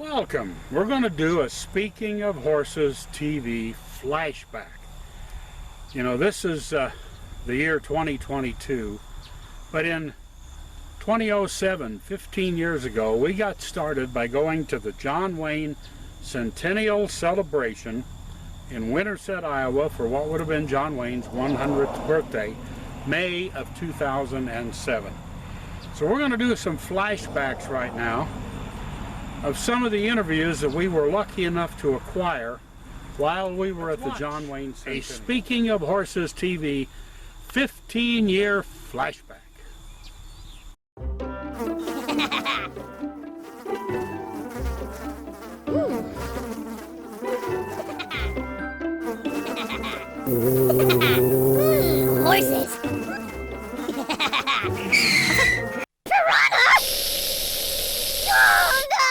Welcome. We're going to do a Speaking of Horses TV flashback. You know, this is the year 2022, but in 2007, 15 years ago, we got started by going to the John Wayne Centennial Celebration in Winterset, Iowa for what would have been John Wayne's 100th birthday, May of 2007. So we're going to do some flashbacks right now of some of the interviews that we were lucky enough to acquire while we were at the John Wayne Centennial. A Speaking of Horses TV 15-year flashback. Horses. Piranha! Oh no!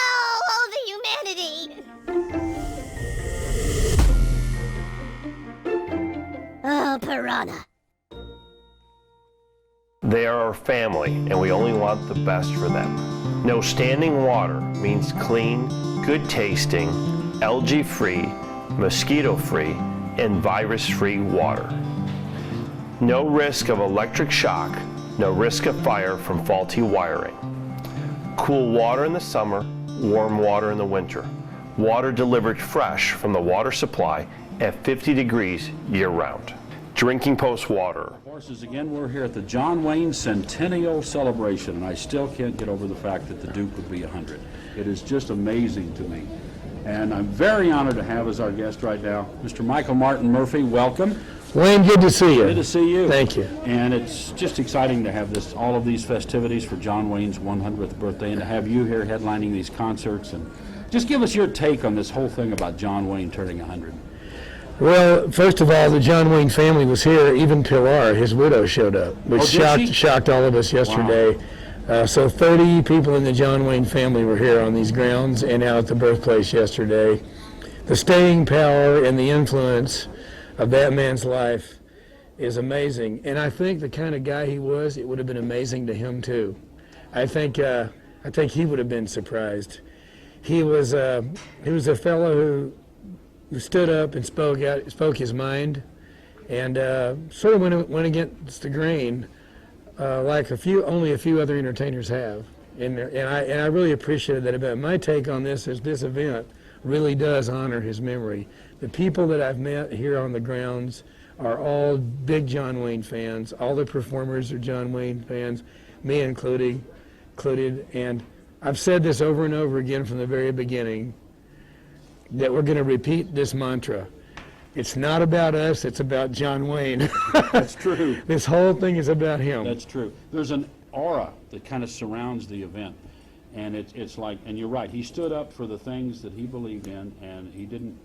Oh, the humanity! Oh, piranha. They are our family, and we only want the best for them. No standing water means clean, good tasting, algae-free, mosquito-free, and virus-free water. No risk of electric shock, no risk of fire from faulty wiring. Cool water in the summer, warm water in the winter. Water delivered fresh from the water supply at 50 degrees year-round. Drinking post water. Horses, again, we're here at the John Wayne Centennial Celebration, and I still can't get over the fact that the Duke would be 100. It is just amazing to me. And I'm very honored to have as our guest right now, Mr. Michael Martin Murphy. Welcome. Wayne, good to see you. Good to see you. Thank you. And it's just exciting to have all of these festivities for John Wayne's 100th birthday, and to have you here headlining these concerts. And just give us your take on this whole thing about John Wayne turning 100. Well, first of all, the John Wayne family was here. Even Pilar, his widow, showed up, which shocked all of us yesterday. Wow. So 30 people in the John Wayne family were here on these grounds and out at the birthplace yesterday. The staying power and the influence of that man's life is amazing. And I think the kind of guy he was, it would have been amazing to him too. I think he would have been surprised. He was a fellow who stood up and spoke his mind, and sort of went against the grain, like only a few other entertainers have. And I really appreciated that about my take on this is this event really does honor his memory. The people that I've met here on the grounds are all big John Wayne fans. All the performers are John Wayne fans, me included. And I've said this over and over again from the very beginning, that we're going to repeat this mantra. It's not about us, it's about John Wayne. That's true. This whole thing is about him. That's true. There's an aura that kind of surrounds the event. And it's like, and you're right, he stood up for the things that he believed in, and he didn't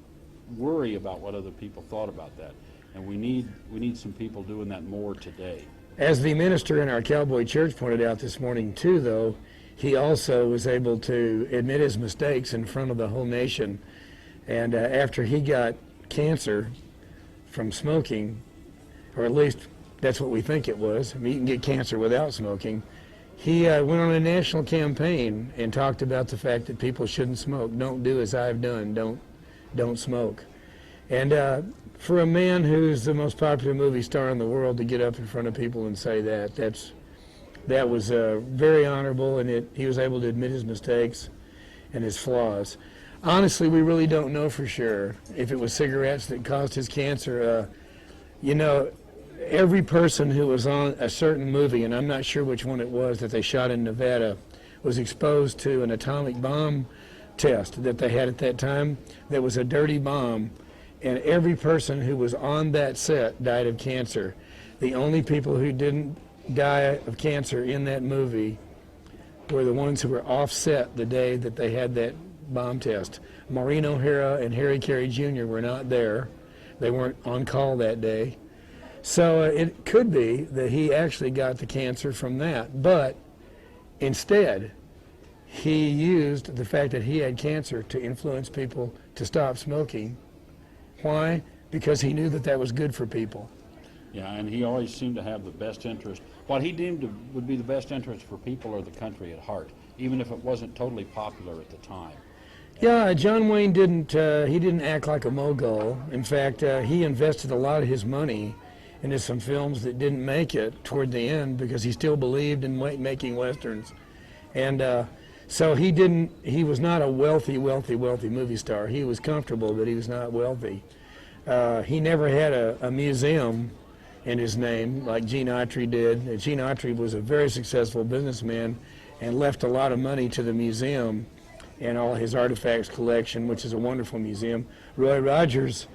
worry about what other people thought about that. And we need some people doing that more today. As the minister in our Cowboy Church pointed out this morning too, though, he also was able to admit his mistakes in front of the whole nation. And after he got cancer from smoking, or at least that's what we think it was, I mean, you can get cancer without smoking, he went on a national campaign and talked about the fact that people shouldn't smoke. Don't do as I've done. Don't smoke. And for a man who's the most popular movie star in the world to get up in front of people and say that was very honorable, and he was able to admit his mistakes and his flaws. Honestly, we really don't know for sure if it was cigarettes that caused his cancer. You know, every person who was on a certain movie, and I'm not sure which one it was that they shot in Nevada, was exposed to an atomic bomb test that they had at that time that was a dirty bomb, and every person who was on that set died of cancer. The only people who didn't die of cancer in that movie were the ones who were offset the day that they had that bomb test. Maureen O'Hara and Harry Carey Jr. were not there. They weren't on call that day. So it could be that he actually got the cancer from that. But instead, he used the fact that he had cancer to influence people to stop smoking. Why? Because he knew that that was good for people. Yeah, and he always seemed to have the best interest. What he deemed would be the best interest for people or the country at heart, even if it wasn't totally popular at the time. Yeah, John Wayne he didn't act like a mogul. In fact, he invested a lot of his money into some films that didn't make it toward the end because he still believed in making Westerns. And so he was not a wealthy movie star. He was comfortable, but he was not wealthy. He never had a museum in his name like Gene Autry did. Gene Autry was a very successful businessman and left a lot of money to the museum and all his artifacts collection, which is a wonderful museum. Roy Rogers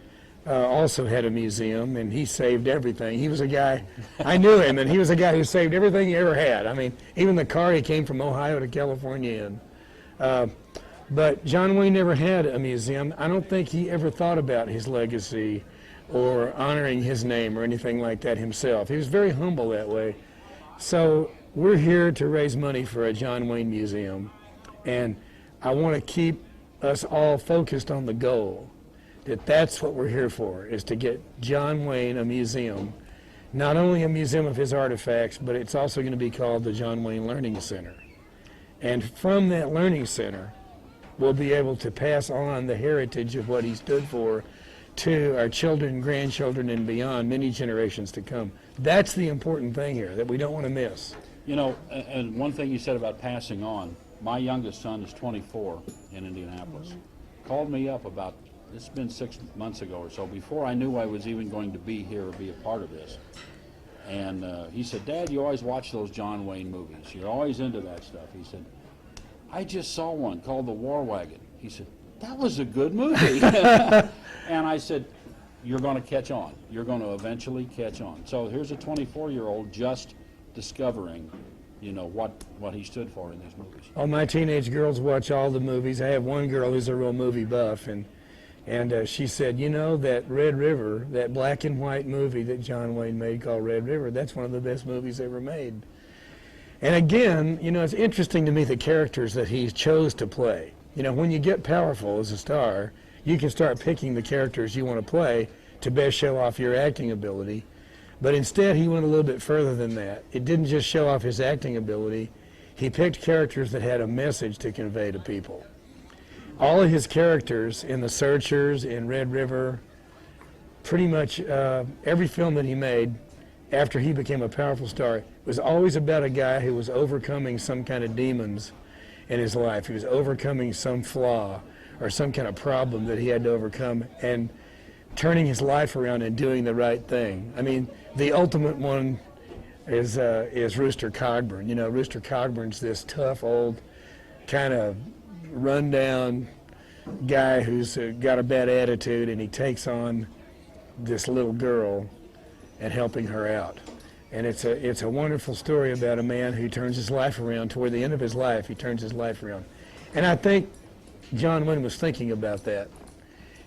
also had a museum, and he saved everything. He was a guy, I knew him, and he was a guy who saved everything he ever had. I mean, even the car he came from Ohio to California in. But John Wayne never had a museum. I don't think he ever thought about his legacy or honoring his name or anything like that himself. He was very humble that way. So we're here to raise money for a John Wayne museum, and I want to keep us all focused on the goal, that's what we're here for, is to get John Wayne a museum, not only a museum of his artifacts, but it's also going to be called the John Wayne Learning Center. And from that learning center, we'll be able to pass on the heritage of what he stood for to our children, grandchildren, and beyond, many generations to come. That's the important thing here that we don't want to miss. You know, and one thing you said about passing on, my youngest son is 24 in Indianapolis. Called me up about, it's been 6 months ago or so, before I knew I was even going to be here or be a part of this. And he said, Dad, you always watch those John Wayne movies. You're always into that stuff. He said, I just saw one called The War Wagon. He said, that was a good movie. And I said, you're going to catch on. You're going to eventually catch on. So here's a 24-year-old just discovering, you know, what he stood for in these movies. All my teenage girls watch all the movies. I have one girl who's a real movie buff, and she said, you know, that Red River, that black and white movie that John Wayne made called Red River, that's one of the best movies ever made. And again, you know, it's interesting to me the characters that he chose to play. You know, when you get powerful as a star, you can start picking the characters you want to play to best show off your acting ability. But instead, he went a little bit further than that. It didn't just show off his acting ability. He picked characters that had a message to convey to people. All of his characters in The Searchers, in Red River, pretty much every film that he made after he became a powerful star was always about a guy who was overcoming some kind of demons in his life. He was overcoming some flaw or some kind of problem that he had to overcome and turning his life around and doing the right thing. I mean, the ultimate one is Rooster Cogburn. You know, Rooster Cogburn's this tough, old, kind of run-down guy who's got a bad attitude, and he takes on this little girl and helping her out. And it's a wonderful story about a man who turns his life around. Toward the end of his life, he turns his life around. And I think John Wayne was thinking about that,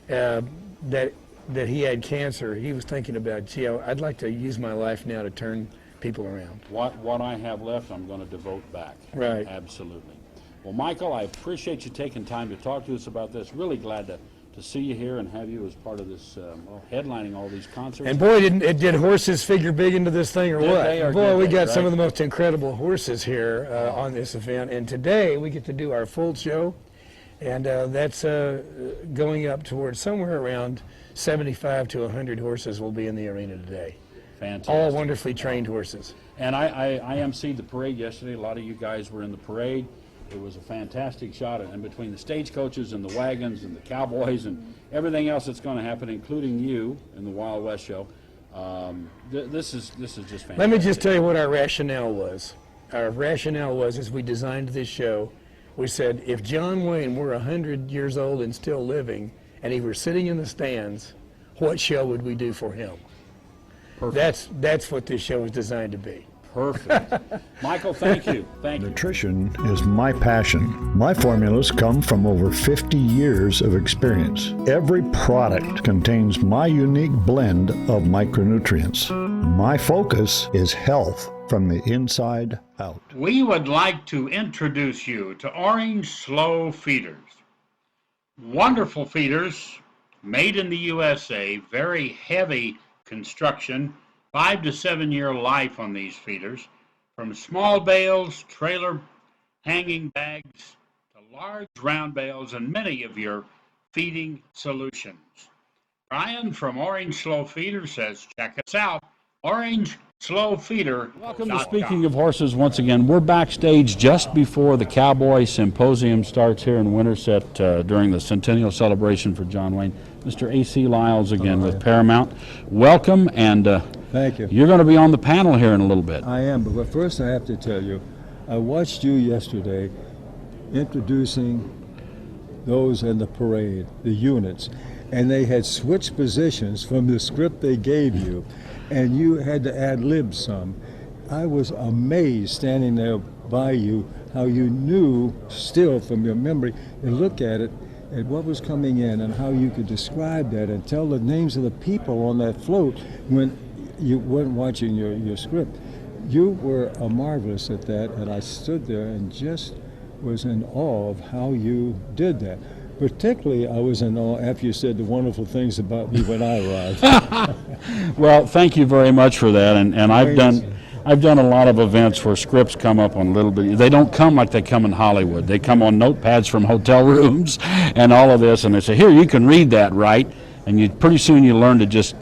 that he had cancer. He was thinking about, gee, I'd like to use my life now to turn people around. What I have left, I'm going to devote back. Right. Absolutely. Well, Michael, I appreciate you taking time to talk to us about this. Really glad to see you here and have you as part of this, headlining all these concerts. And boy, did horses figure big into this thing or what? They are boy, we got right? some of the most incredible horses here on this event. And today we get to do our full show, and that's going up towards somewhere around 75 to 100 horses will be in the arena today. Fantastic. All wonderfully trained horses. And I emceed the parade yesterday. A lot of you guys were in the parade. It was a fantastic shot, and between the stagecoaches and the wagons and the cowboys and everything else that's going to happen, including you in the Wild West show, this is just fantastic. Let me just tell you what our rationale was. Our rationale was, as we designed this show, we said, if John Wayne were 100 years old and still living, and he were sitting in the stands, what show would we do for him? Perfect. That's what this show is designed to be. Perfect. Michael, thank you. Thank you. Nutrition is my passion. My formulas come from over 50 years of experience. Every product contains my unique blend of micronutrients. My focus is health from the inside out. We would like to introduce you to Orange Slow Feeders. Wonderful feeders, made in the USA, very heavy construction, 5 to 7 year life on these feeders, from small bales, trailer hanging bags, to large round bales and many of your feeding solutions. Brian from Orange Slow Feeder says, check us out, Orange Slow Feeder. Welcome to Speaking of Horses once again. We're backstage just before the Cowboy Symposium starts here in Winterset during the centennial celebration for John Wayne. Mr. A.C. Lyles again with Paramount. Welcome, and thank you. You're going to be on the panel here in a little bit. I am, but first I have to tell you, I watched you yesterday introducing those in the parade, the units, and they had switched positions from the script they gave you, and you had to ad-lib some. I was amazed standing there by you how you knew still from your memory and look at it and what was coming in and how you could describe that and tell the names of the people on that float when you weren't watching your script. You were marvelous at that, and I stood there and just was in awe of how you did that. Particularly, I was in awe after you said the wonderful things about me when I arrived. Well, thank you very much for that, and I've done a lot of events where scripts come up on little bit. They don't come like they come in Hollywood. They come on notepads from hotel rooms and all of this, and they say, here, you can read that, right? And pretty soon you learn to just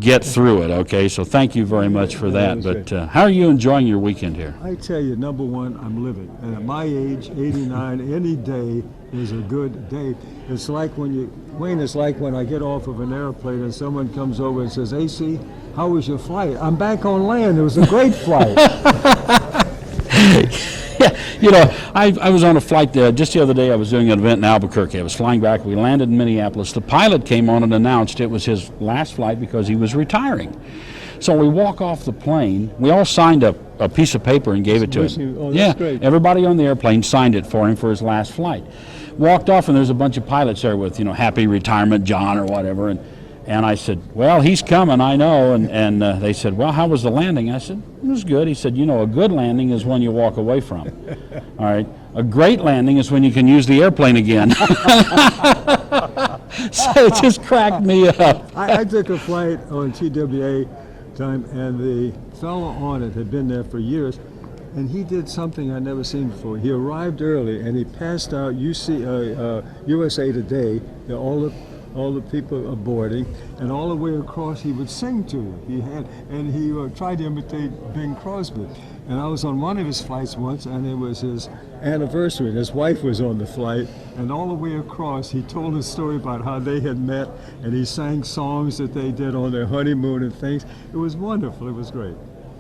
get through it, okay? So thank you very much for that. But how are you enjoying your weekend here? I tell you, number one, I'm living. And at my age, 89, any day is a good day. It's like Wayne, it's like when I get off of an airplane and someone comes over and says, AC, how was your flight? I'm back on land. It was a great flight. Yeah, you know, I was on a flight just the other day. I was doing an event in Albuquerque. I was flying back. We landed in Minneapolis. The pilot came on and announced it was his last flight because he was retiring. So we walk off the plane. We all signed a piece of paper and gave it to him. Oh, that's great. Everybody on the airplane signed it for him for his last flight. Walked off, and there's a bunch of pilots there with, happy retirement John or whatever. And I said, well, he's coming, I know. And they said, well, how was the landing? I said, it was good. He said, a good landing is when you walk away from. All right. A great landing is when you can use the airplane again. So it just cracked me up. I took a flight on TWA time, and the fellow on it had been there for years, and he did something I'd never seen before. He arrived early, and he passed out USA Today, all the people are boarding, and all the way across he would sing to you. He tried to imitate Bing Crosby. And I was on one of his flights once, and it was his anniversary, and his wife was on the flight, and all the way across he told a story about how they had met, and he sang songs that they did on their honeymoon and things. It was wonderful. It was great.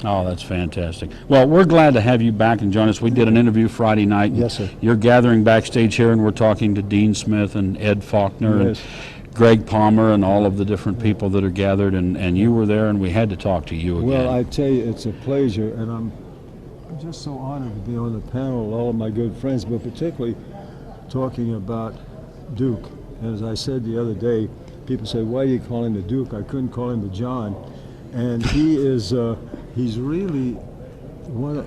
Oh, that's fantastic. Well, we're glad to have you back and join us. We did an interview Friday night. Yes, sir. You're gathering backstage here, and we're talking to Dean Smith and Ed Faulkner. Yes. And Greg Palmer and all of the different people that are gathered, and you were there, and we had to talk to you again. Well, I tell you, it's a pleasure, and I'm just so honored to be on the panel with all of my good friends, but particularly talking about Duke. And as I said the other day, people say, why do you call him the Duke? I couldn't call him the John. And he is, he's really one of,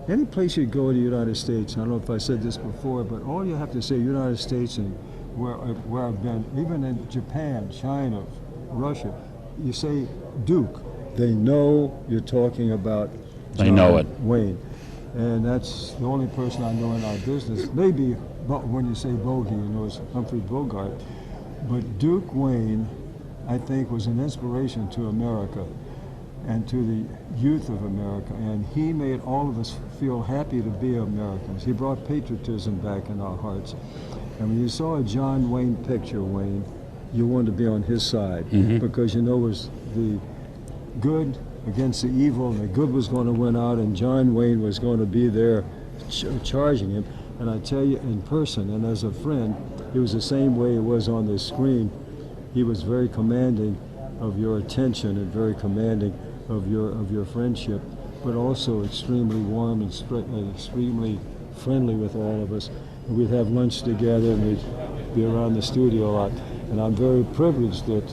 any place you go in the United States, I don't know if I said this before, but all you have to say United States and where I've been, even in Japan, China, Russia, you say Duke, they know you're talking about They know it. Wayne. And that's the only person I know in our business. Maybe when you say Bogey, it's Humphrey Bogart. But Duke Wayne, I think, was an inspiration to America and to the youth of America. And he made all of us feel happy to be Americans. He brought patriotism back in our hearts. And when you saw a John Wayne picture, Wayne, you wanted to be on his side because it was the good against the evil, and the good was going to win out, and John Wayne was going to be there charging him. And I tell you, in person and as a friend, he was the same way he was on the screen. He was very commanding of your attention and very commanding of your friendship, but also extremely warm and extremely friendly with all of us. And we'd have lunch together, and we'd be around the studio a lot. And I'm very privileged that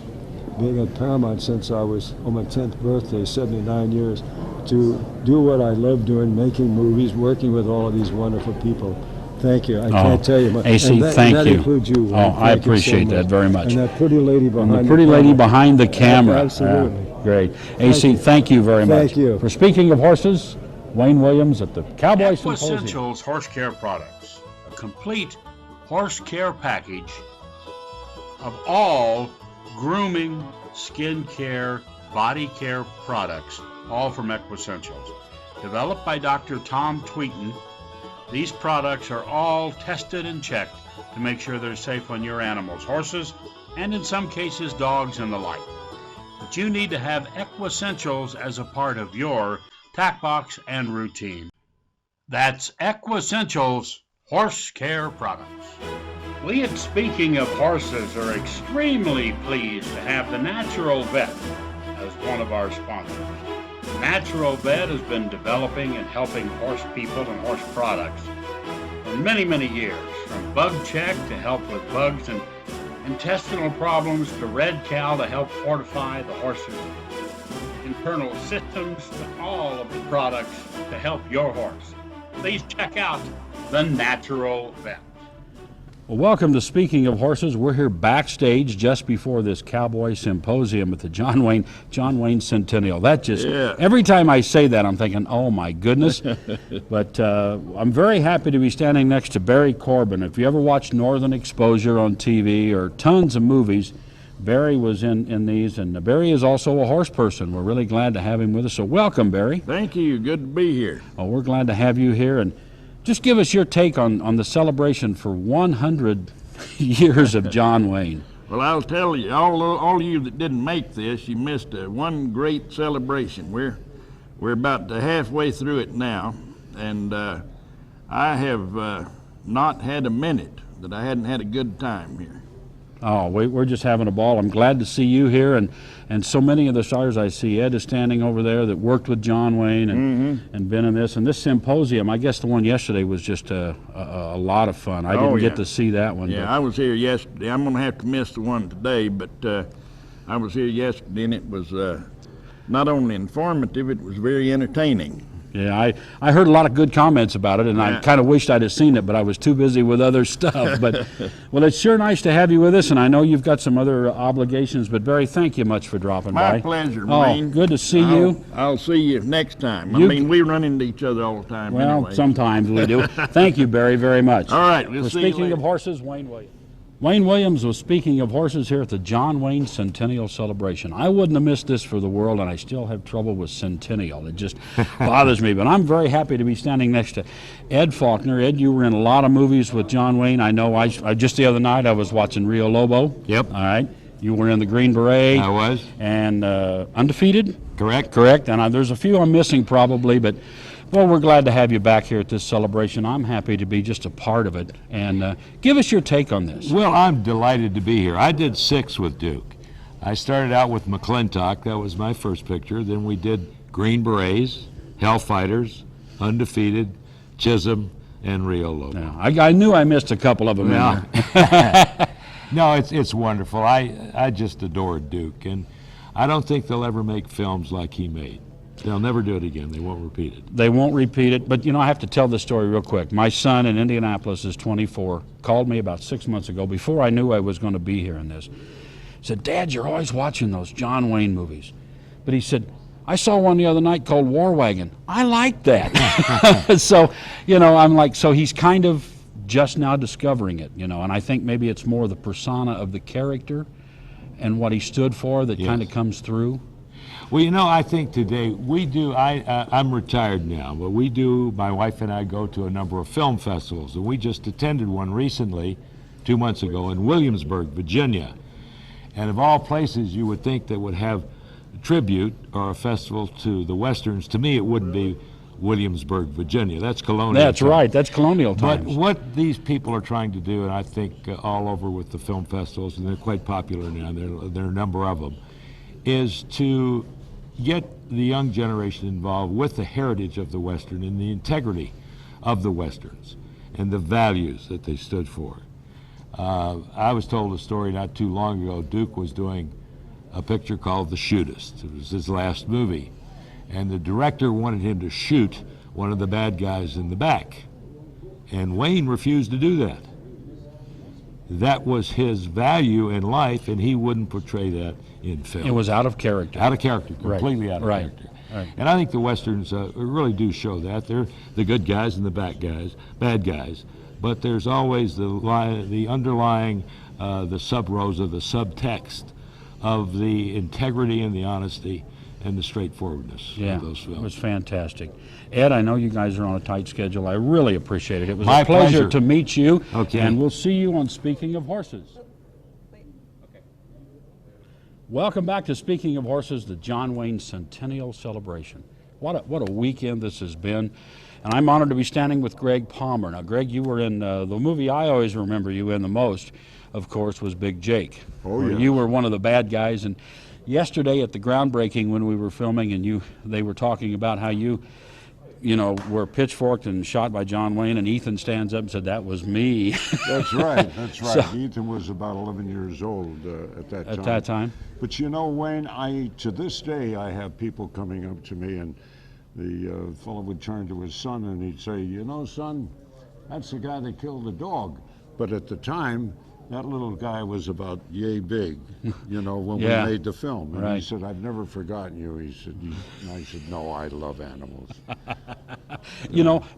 being at Paramount since I was on my 10th birthday, 79 years, to do what I love doing, making movies, working with all of these wonderful people. Thank you. I can't tell you much. AC, thank you. That includes you. Oh, I appreciate that very much. And that pretty lady behind the pretty lady behind the camera. Absolutely. Great. AC, thank you very much. Thank you. For Speaking of Horses, Wayne Williams at the Cowboy Symposium. Essentials Horse Care Products. A complete horse care package of all grooming, skin care, body care products, all from Equessentials. Developed by Dr. Tom Tweeton, these products are all tested and checked to make sure they're safe on your animals, horses, and in some cases dogs and the like. But you need to have Equessentials as a part of your tack box and routine. That's Equessentials horse care products. We at Speaking of Horses are extremely pleased to have the Natural Vet as one of our sponsors. Natural Vet has been developing and helping horse people and horse products for many, many years, from bug check to help with bugs and intestinal problems to red cow to help fortify the horse's internal systems, to all of the products to help your horse. Please check out the Natural Vet. Well, welcome to Speaking of Horses. We're here backstage just before this Cowboy Symposium at the John Wayne Centennial. That just, every time I say that, I'm thinking, oh my goodness. But I'm very happy to be standing next to Barry Corbin. If you ever watched Northern Exposure on TV or tons of movies, Barry was in these, and Barry is also a horse person. We're really glad to have him with us. So welcome, Barry. Thank you. Good to be here. Oh, we're glad to have you here. And just give us your take on the celebration for 100 years of John Wayne. Well, I'll tell you, all you that didn't make this, you missed one great celebration. We're about halfway through it now, and I have not had a minute that I hadn't had a good time here. Oh, we're just having a ball. I'm glad to see you here, and so many of the stars I see. Ed is standing over there that worked with John Wayne and been in this. And this symposium, I guess the one yesterday was just a lot of fun. I didn't get to see that one. Yeah, I was here yesterday. I'm going to have to miss the one today, but I was here yesterday, and it was not only informative, it was very entertaining. Yeah, I heard a lot of good comments about it, and I kind of wished I'd have seen it, but I was too busy with other stuff. But, well, it's sure nice to have you with us, and I know you've got some other obligations, but Barry, thank you much for dropping by. My pleasure, Wayne. Good to see you. I'll see you next time. I mean, we run into each other all the time anyway. Sometimes we do. Thank you, Barry, very much. All right, we'll see you Speaking later. of horses, Wayne Williams. Wayne Williams was speaking of horses here at the John Wayne Centennial Celebration. I wouldn't have missed this for the world, and I still have trouble with Centennial. It just bothers me. But I'm very happy to be standing next to Ed Faulkner. Ed, you were in a lot of movies with John Wayne. I know I just the other night I was watching Rio Lobo. Yep. All right. You were in the Green Beret. I was. And Undefeated. Correct. Correct. And there's a few I'm missing probably, but well, we're glad to have you back here at this celebration. I'm happy to be just a part of it. And give us your take on this. Well, I'm delighted to be here. I did 6 with Duke. I started out with McClintock. That was my first picture. Then we did Green Berets, Hellfighters, Undefeated, Chisholm, and Rio Lobo. Yeah, I knew I missed a couple of them in there. No, it's wonderful. I just adore Duke. And I don't think they'll ever make films like he made. They'll never do it again. They won't repeat it. They won't repeat it. But, I have to tell this story real quick. My son in Indianapolis is 24, called me about 6 months ago before I knew I was going to be here in this. He said, Dad, you're always watching those John Wayne movies. But he said, I saw one the other night called War Wagon. I like that. So, I'm like, so he's kind of just now discovering it, and I think maybe it's more the persona of the character and what he stood for that kind of comes through. Well, I think today we do, I'm retired now, but my wife and I go to a number of film festivals, and we just attended one recently, 2 months ago, in Williamsburg, Virginia. And of all places you would think that would have a tribute or a festival to the Westerns, to me it wouldn't be Williamsburg, Virginia. That's colonial. That's times. right, that's colonial times. But what these people are trying to do, and I think all over with the film festivals, and they're quite popular now, there are a number of them, is to get the young generation involved with the heritage of the Western and the integrity of the Westerns and the values that they stood for. I was told a story not too long ago. Duke was doing a picture called The Shootist. It was his last movie. And the director wanted him to shoot one of the bad guys in the back. And Wayne refused to do that. That was his value in life, and he wouldn't portray that in film. It was out of character. Out of character, completely out of character. Right. And I think the Westerns really do show that. They're the good guys and the bad guys but there's always the underlying, the sub-rows or the subtext of the integrity and the honesty and the straightforwardness of those films. It was fantastic. Ed, I know you guys are on a tight schedule. I really appreciate it. It was My a pleasure pleasure to meet you. Okay. And we'll see you on Speaking of Horses. Welcome back to Speaking of Horses, the John Wayne Centennial Celebration. What a weekend this has been. And I'm honored to be standing with Greg Palmer. Now, Greg, you were in the movie I always remember you in the most, of course, was Big Jake. Oh, yes. You were one of the bad guys. And yesterday at the groundbreaking when we were filming and they were talking about how you were pitchforked and shot by John Wayne, and Ethan stands up and said, "That was me." That's right. That's right. So, Ethan was about 11 years old at that time. At that time. But Wayne, to this day, I have people coming up to me, and the fellow would turn to his son and he'd say, "Son, that's the guy that killed the dog." But at the time, that little guy was about yay big, when we made the film. And he said, "I've never forgotten you." He said, and I said, "No, I love animals."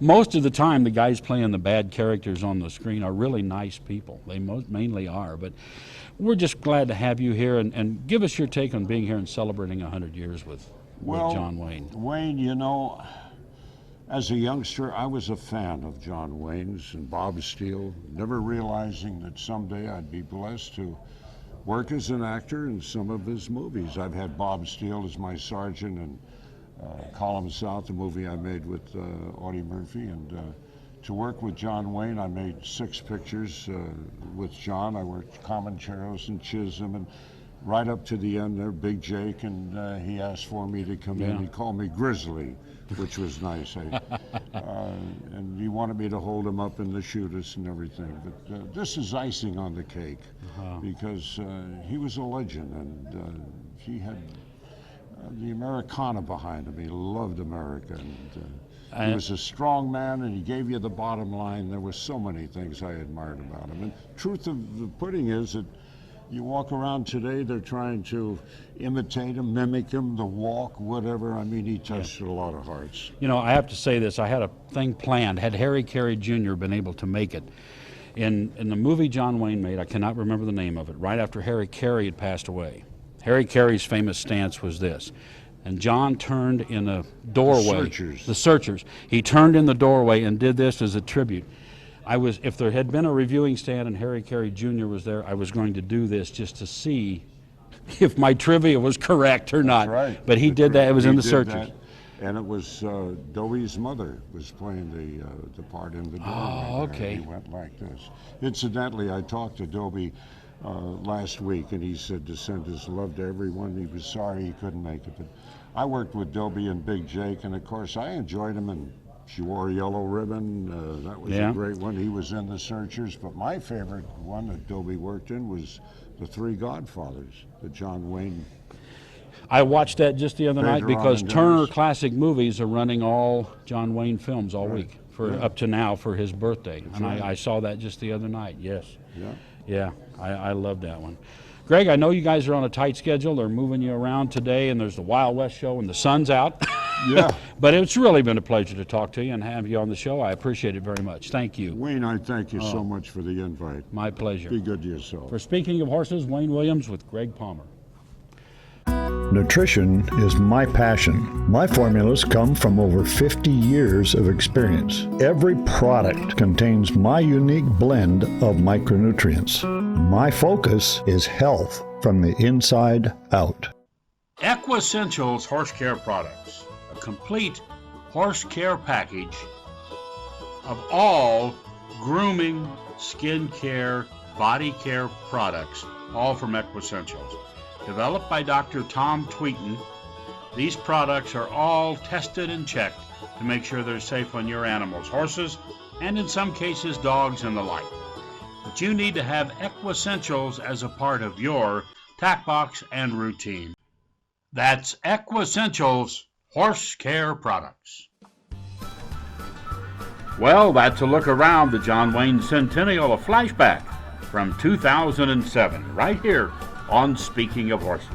Most of the time, the guys playing the bad characters on the screen are really nice people. They mainly are. But we're just glad to have you here, and give us your take on being here and celebrating 100 years with John Wayne. Wayne, as a youngster, I was a fan of John Wayne's and Bob Steele, never realizing that someday I'd be blessed to work as an actor in some of his movies. I've had Bob Steele as my sergeant in Column South, a movie I made with Audie Murphy, and to work with John Wayne, I made 6 pictures with John. I worked Comancheros and Chisholm, and right up to the end there, Big Jake, and he asked for me to come in. He called me Grizzly, which was nice. And he wanted me to hold him up and to shoot us and everything. But this is icing on the cake, because he was a legend, and he had the Americana behind him. He loved America, and he was a strong man, and he gave you the bottom line. There were so many things I admired about him. And truth of the pudding is that you walk around today, they're trying to imitate him, mimic him, the walk, whatever. I mean, he touched a lot of hearts. I have to say this. I had a thing planned. Had Harry Carey Jr. been able to make it, in the movie John Wayne made, I cannot remember the name of it, right after Harry Carey had passed away. Harry Carey's famous stance was this. And John turned in a doorway. The Searchers. He turned in the doorway and did this as a tribute. If there had been a reviewing stand and Harry Carey Jr. was there, I was going to do this just to see if my trivia was correct or not. That's right. But he did that. It was in the Searchers. And it was Dobie's mother was playing the part in the doorway. Oh, okay. He went like this. Incidentally, I talked to Dobie last week, and he said to send his love to everyone. He was sorry he couldn't make it. But I worked with Dobie and Big Jake, and of course I enjoyed him, and she wore a yellow ribbon. That was a great one. He was in the Searchers, but my favorite one that Dobie worked in was The Three Godfathers, the John Wayne. I watched that just the other night because Turner Classic Movies are running all John Wayne films all week up to now for his birthday. And I saw that just the other night, yes. Yeah, I love that one. Greg, I know you guys are on a tight schedule. They're moving you around today, and there's the Wild West show, and the sun's out. Yeah. But it's really been a pleasure to talk to you and have you on the show. I appreciate it very much. Thank you. Wayne, I thank you so much for the invite. My pleasure. Be good to yourself. For Speaking of Horses, Wayne Williams with Greg Palmer. Nutrition is my passion. My formulas come from over 50 years of experience. Every product contains my unique blend of micronutrients. My focus is health from the inside out. Equessentials Horse Care Products, a complete horse care package of all grooming, skin care, body care products, all from Equessentials. Developed by Dr. Tom Tweeton, these products are all tested and checked to make sure they're safe on your animals, horses, and in some cases dogs and the like. But you need to have Equessentials as a part of your tack box and routine. That's Equessentials Horse Care Products. Well, that's a look around the John Wayne Centennial of Flashback from 2007, right here on Speaking of Horses.